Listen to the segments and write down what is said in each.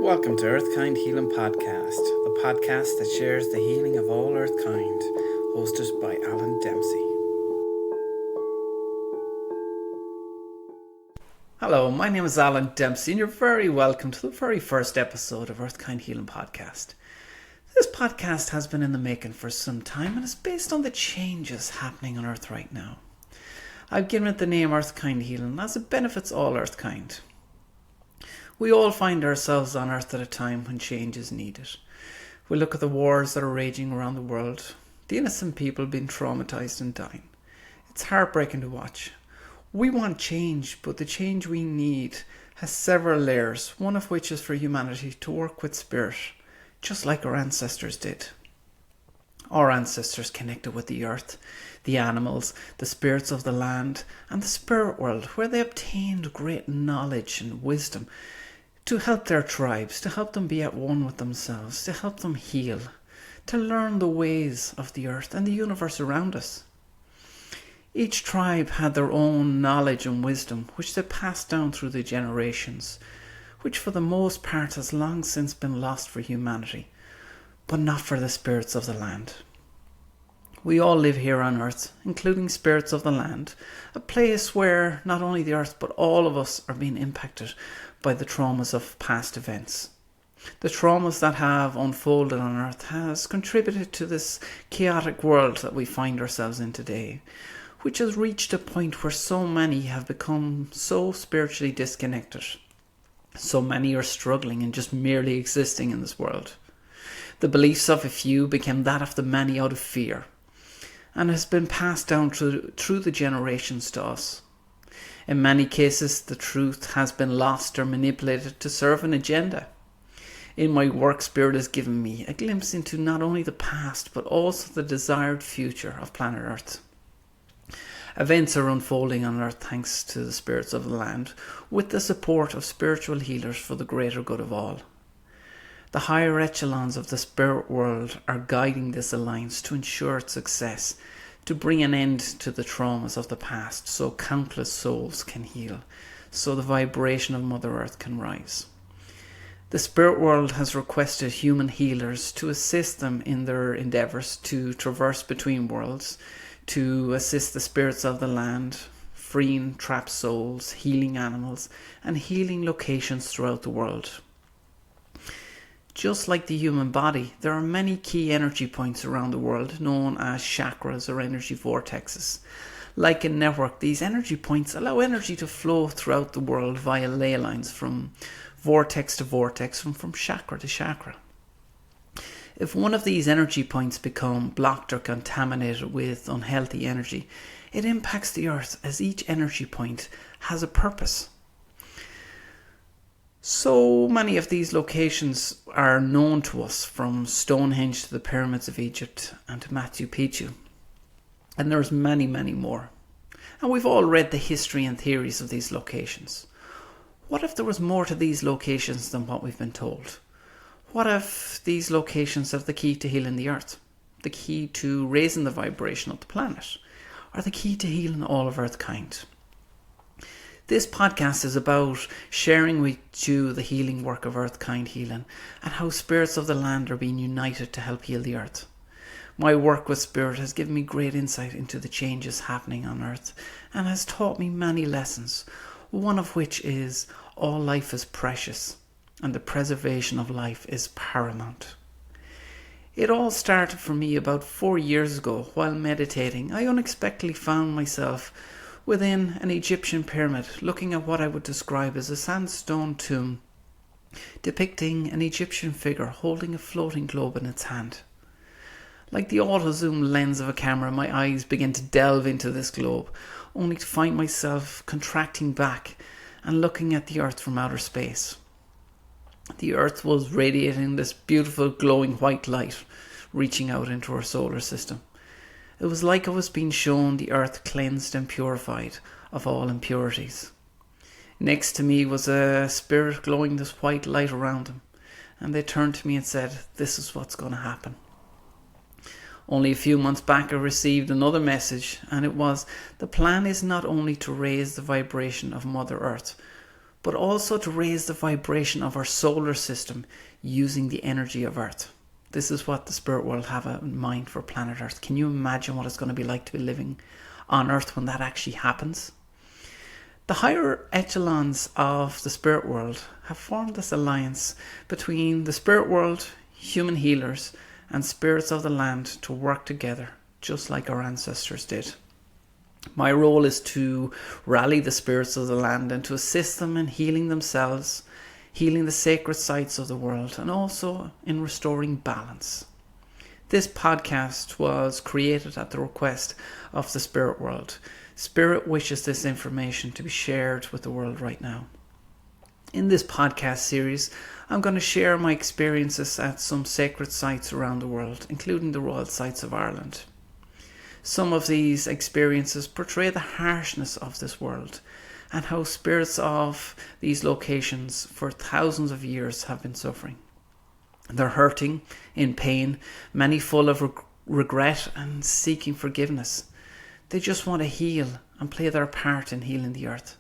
Welcome to EarthKind Healing Podcast, the podcast that shares the healing of all EarthKind, hosted by Alan Dempsey. Hello, my name is Alan Dempsey and you're very welcome to the very first episode of EarthKind Healing Podcast. This podcast has been in the making for some time and is based on the changes happening on Earth right now. I've given it the name EarthKind Healing as it benefits all EarthKind. We all find ourselves on Earth at a time when change is needed. We look at the wars that are raging around the world, the innocent people being traumatized and dying. It's heartbreaking to watch. We want change, but the change we need has several layers, one of which is for humanity to work with spirit, just like our ancestors did. Our ancestors connected with the earth, the animals, the spirits of the land, and the spirit world, where they obtained great knowledge and wisdom to help their tribes, to help them be at one with themselves, to help them heal, to learn the ways of the earth and the universe around us. Each tribe had their own knowledge and wisdom, which they passed down through the generations, which for the most part has long since been lost for humanity, but not for the spirits of the land. We all live here on earth, including spirits of the land, a place where not only the earth but all of us are being impacted by the traumas of past events. The traumas that have unfolded on earth has contributed to this chaotic world that we find ourselves in today, which has reached a point where so many have become so spiritually disconnected. So many are struggling and just merely existing in this world. The beliefs of a few became that of the many out of fear, and has been passed down through the generations to us. In many cases, the truth has been lost or manipulated to serve an agenda. In my work, Spirit has given me a glimpse into not only the past, but also the desired future of planet Earth. Events are unfolding on Earth thanks to the spirits of the land, with the support of spiritual healers for the greater good of all. The higher echelons of the spirit world are guiding this alliance to ensure its success, to bring an end to the traumas of the past so countless souls can heal, so the vibration of Mother Earth can rise. The spirit world has requested human healers to assist them in their endeavours to traverse between worlds, to assist the spirits of the land, freeing trapped souls, healing animals, and healing locations throughout the world. Just like the human body, there are many key energy points around the world known as chakras or energy vortexes. Like a network, these energy points allow energy to flow throughout the world via ley lines from vortex to vortex and from chakra to chakra. If one of these energy points become blocked or contaminated with unhealthy energy, it impacts the earth as each energy point has a purpose. So many of these locations are known to us, from Stonehenge to the pyramids of Egypt and to Machu Picchu. And there's many, many more. And we've all read the history and theories of these locations. What if there was more to these locations than what we've been told? What if these locations are the key to healing the earth, the key to raising the vibration of the planet, or the key to healing all of EarthKind? This podcast is about sharing with you the healing work of EarthKind Healing and how spirits of the land are being united to help heal the earth. My work with spirit has given me great insight into the changes happening on earth and has taught me many lessons, one of which is all life is precious and the preservation of life is paramount. It all started for me about 4 years ago. While meditating, I unexpectedly found myself within an Egyptian pyramid, looking at what I would describe as a sandstone tomb, depicting an Egyptian figure holding a floating globe in its hand. Like the auto-zoom lens of a camera, my eyes began to delve into this globe, only to find myself contracting back and looking at the earth from outer space. The earth was radiating this beautiful glowing white light, reaching out into our solar system. It was like I was being shown the earth cleansed and purified of all impurities. Next to me was a spirit glowing this white light around him, and they turned to me and said, "This is what's going to happen." Only a few months back I received another message, and it was, the plan is not only to raise the vibration of Mother Earth, but also to raise the vibration of our solar system using the energy of Earth. This is what the spirit world have in mind for planet Earth. Can you imagine what it's going to be like to be living on Earth when that actually happens? The higher echelons of the spirit world have formed this alliance between the spirit world, human healers, and spirits of the land to work together, just like our ancestors did. My role is to rally the spirits of the land and to assist them in healing themselves, healing the sacred sites of the world, and also in restoring balance. This podcast was created at the request of the spirit world. Spirit wishes this information to be shared with the world right now. In this podcast series, I'm going to share my experiences at some sacred sites around the world, including the royal sites of Ireland. Some of these experiences portray the harshness of this world and how spirits of these locations for thousands of years have been suffering. They're hurting, in pain, many full of regret and seeking forgiveness. They just want to heal and play their part in healing the earth.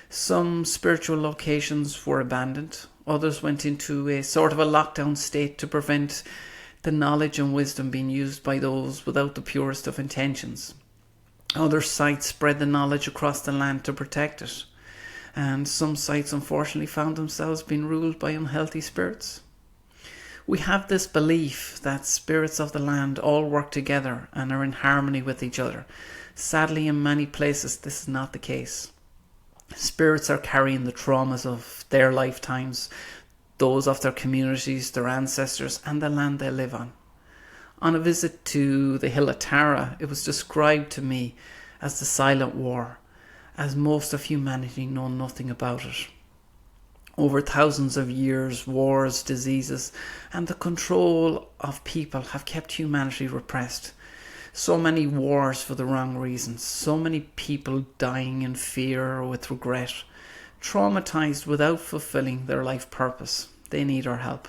Some spiritual locations were abandoned. Others went into a sort of a lockdown state to prevent the knowledge and wisdom being used by those without the purest of intentions. Other sites spread the knowledge across the land to protect it. And some sites unfortunately found themselves being ruled by unhealthy spirits. We have this belief that spirits of the land all work together and are in harmony with each other. Sadly, in many places, this is not the case. Spirits are carrying the traumas of their lifetimes, those of their communities, their ancestors, and the land they live on. On a visit to the hill of Tara, it was described to me as the silent war, as most of humanity know nothing about it. Over thousands of years, wars, diseases, and the control of people have kept humanity repressed. So many wars for the wrong reasons, so many people dying in fear or with regret, traumatized without fulfilling their life purpose. They need our help.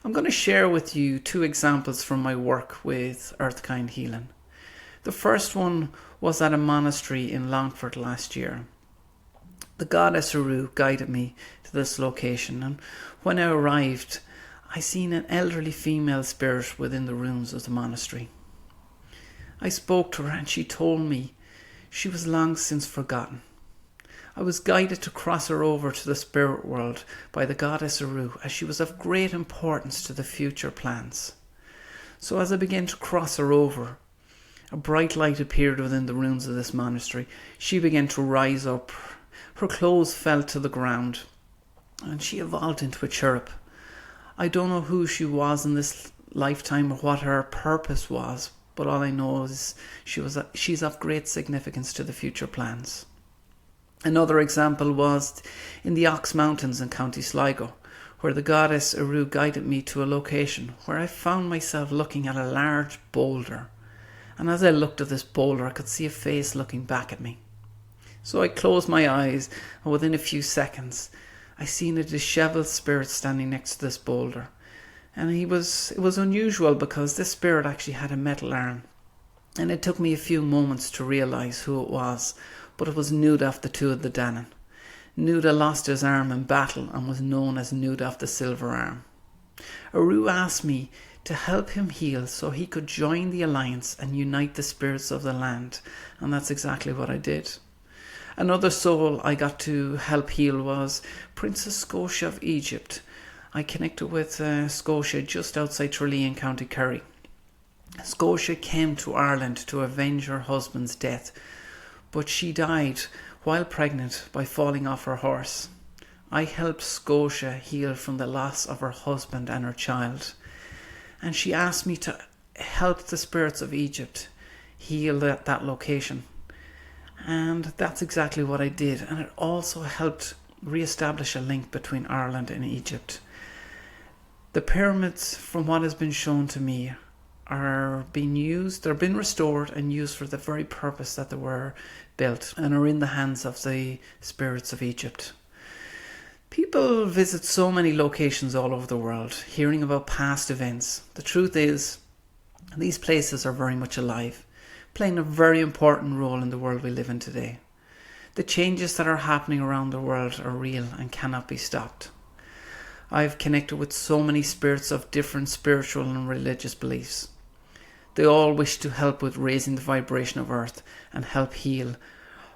I'm going to share with you 2 examples from my work with EarthKind Healing. The first one was at a monastery in Longford last year. The goddess Eru guided me to this location, and when I arrived, I seen an elderly female spirit within the rooms of the monastery. I spoke to her and she told me she was long since forgotten. I was guided to cross her over to the spirit world by the goddess Eru, as she was of great importance to the future plans. So as I began to cross her over, a bright light appeared within the rooms of this monastery. She began to rise up. Her clothes fell to the ground, and she evolved into a cherub. I don't know who she was in this lifetime or what her purpose was, but all I know is she's of great significance to the future plans. Another example was in the Ox Mountains in County Sligo, where the goddess Eru guided me to a location where I found myself looking at a large boulder. And as I looked at this boulder, I could see a face looking back at me. So I closed my eyes, and within a few seconds, I seen a dishevelled spirit standing next to this boulder. And it was unusual because this spirit actually had a metal arm. And it took me a few moments to realise who it was, but it was Nuda of the Two of the Danann. Nuda lost his arm in battle and was known as Nuda of the Silver Arm. Eru asked me to help him heal so he could join the alliance and unite the spirits of the land, and that's exactly what I did. Another soul I got to help heal was Princess Scotia of Egypt. I connected with Scotia just outside Tralee in County Kerry. Scotia came to Ireland to avenge her husband's death, but she died while pregnant by falling off her horse. I helped Scotia heal from the loss of her husband and her child, and she asked me to help the spirits of Egypt heal that location. And that's exactly what I did, and it also helped re-establish a link between Ireland and Egypt. The pyramids, from what has been shown to me, are being used, they're being restored and used for the very purpose that they were built, and are in the hands of the spirits of Egypt. People visit so many locations all over the world, hearing about past events. The truth is, these places are very much alive, playing a very important role in the world we live in today. The changes that are happening around the world are real and cannot be stopped. I've connected with so many spirits of different spiritual and religious beliefs. They all wish to help with raising the vibration of Earth and help heal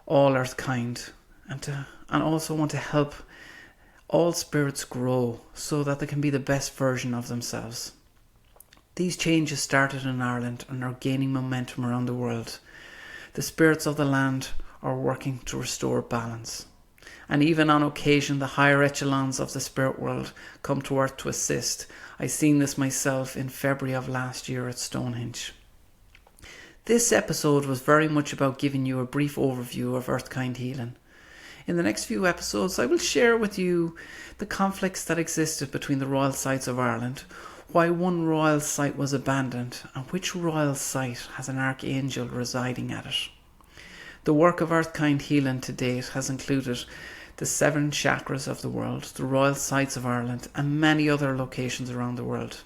all EarthKind, and also want to help all spirits grow so that they can be the best version of themselves. These changes started in Ireland and are gaining momentum around the world. The spirits of the land are working to restore balance. And even on occasion, the higher echelons of the spirit world come to Earth to assist. I seen this myself in February of last year at Stonehenge. This episode was very much about giving you a brief overview of EarthKind healing. In the next few episodes, I will share with you the conflicts that existed between the royal sites of Ireland, why one royal site was abandoned, and which royal site has an archangel residing at it. The work of EarthKind healing to date has included the 7 chakras of the world, the royal sites of Ireland, and many other locations around the world.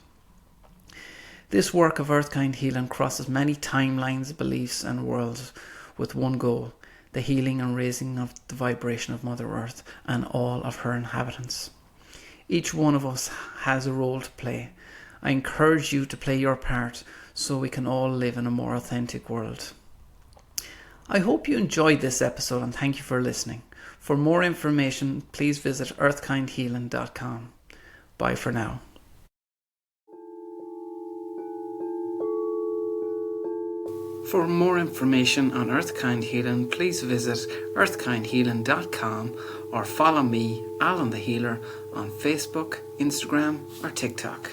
This work of EarthKind healing crosses many timelines, beliefs, and worlds with one goal: the healing and raising of the vibration of Mother Earth and all of her inhabitants. Each one of us has a role to play. I encourage you to play your part so we can all live in a more authentic world. I hope you enjoyed this episode and thank you for listening. For more information, please visit earthkindhealing.com. Bye for now. For more information on EarthKind Healing, please visit earthkindhealing.com or follow me, Alan the Healer, on Facebook, Instagram or TikTok.